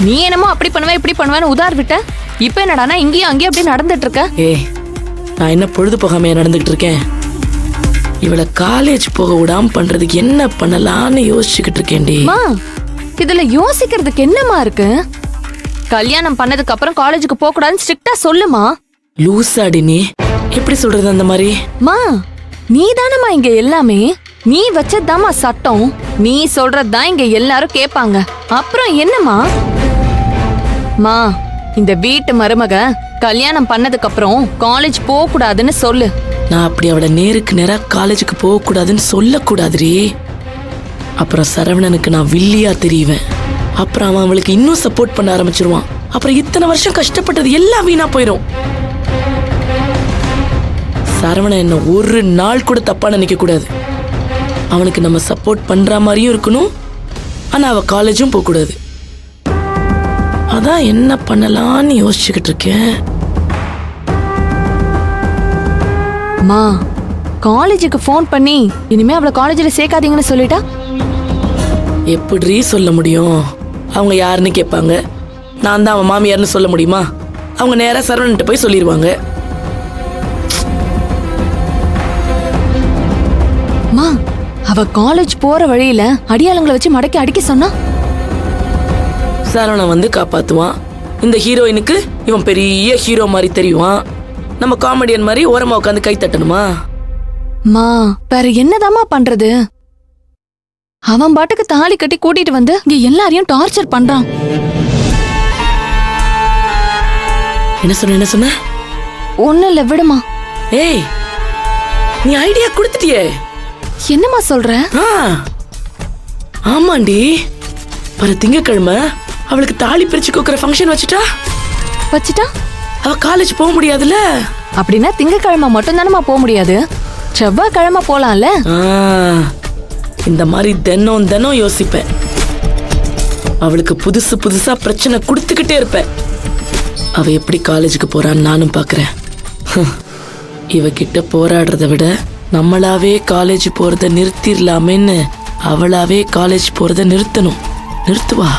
நீ என்னமோ அப்படி பண்ணுவ இப்படி பண்ணுவேன்னு உதார் விட்ட. இப்ப என்னடானா இங்கேயும் அங்கேயும் அப்படியே நடந்துட்டு இருக்க. நான் என்ன பொழுது போகாமையா நடந்துகிட்டு இருக்கேன்? இவளை காலேஜ் போக விடாம பண்றதுக்கு என்ன பண்ணலாம்னு யோசிச்சுக்கிட்டு இருக்கேன்டி. இதுல யோசிக்கிறதுக்கு என்னமா இருக்கு? கல்யாணம் பண்ணதுக்கு அப்புறம் காலேஜுக்கு போக கூடாதுன்னு ஸ்ட்ரிக்ட்டா சொல்லுமா. லூசாடி நீ எப்படி சொல்றது அந்த மாதிரி? நீ தானம்மா இங்க எல்லாமே. நீ வச்சதாமா சட்டம். நீ சொல்றதுதான் இங்க எல்லாரும் கேட்பாங்க. அப்புறம் என்னமா இந்த வீட்டு மருமக கல்யாணம் பண்ணதுக்கு அப்புறம் காலேஜ் போக கூடாதுன்னு சொல்லு. நான் அப்படி அவளை நேருக்கு நேரா காலேஜுக்கு போக கூடாதுன்னு சொல்லக்கூடாதுரி. அப்புறம் சரவணனுக்கு நான் வில்லியா தெரியுவேன். அப்புறம் அவன் அவளுக்கு இன்னும் சப்போர்ட் பண்ண ஆரம்பிச்சிருவான். அப்புறம் இத்தனை வருஷம் கஷ்டப்பட்டது எல்லாம் வீணா போயிடும். சரவணன் என்ன ஒரு நாள் கூட தப்பா நினைக்க கூடாது. அவனுக்கு நம்ம சப்போர்ட் பண்ற மாதிரியும் இருக்கணும், ஆனா அவ காலேஜும் போக கூடாது. அதான் என்ன பண்ணலாம்னு யோசிச்சுக்கிட்டு இருக்கேன். காலேஜுக்கு போன் பண்ணி இனிமே அவளை காலேஜ்ல சேர்க்காதீங்கன்னு சொல்லிட்டா எப்படி சொல்ல முடியும்? அவங்க யாருன்னு கேட்பாங்க. நான் தான் அவன் மாமியார்னு சொல்ல முடியுமா? அவங்க நேரா சரவணன்ட்ட போய் சொல்லிடுவாங்க. அவ காலேஜ் போற வழியில அடியாளங்களை வச்சு மடக்கி அடிக்க சொன்னா சரவணன் வந்து காப்பாத்துவான். இந்த ஹீரோயினுக்கு இவன் பெரிய ஹீரோ மாதிரி தெரியுவான். நம்ம காமெடியன் மாதிரி ஓரமா உட்காந்து கை தட்டணுமா? வேற என்னதாமா பண்றது? அவன் பாட்டுக்கு தாலி கட்டி கூட்டிட்டு வந்து இங்க எல்லாரையும் டார்ச்சர் பண்றான். என்ன சொன்ன? ஒண்ணு இல்ல, விடுமா. நீ ஐடியா கொடுத்துட்டியே. என்னமா சொல்ற? ஆமாண்டி, வர திங்கக்கிழமை அவளுக்கு தாலி பிரிச்சு கோக்குற ஃபங்க்ஷன் வச்சுட்டா அவ காலேஜ் போக முடியாதுல்ல. அப்படின்னா திங்கக்கிழமை மட்டும் தானமா போக முடியாது, செவ்வாய்க்கிழமை போலாம்ல. இந்த மாதிரி தினம் யோசிப்பேன். அவளுக்கு புதுசு புதுசா பிரச்சனை கொடுத்துக்கிட்டே இருப்பேன். அவ எப்படி காலேஜுக்கு போறான்னு நானும் பாக்குறேன். இவகிட்ட போராடுறத விட நம்மளாவே காலேஜ் போறத நிறுத்திடலாமேன்னு அவளாவே காலேஜ் போறத நிறுத்தணும். நிறுத்துவா.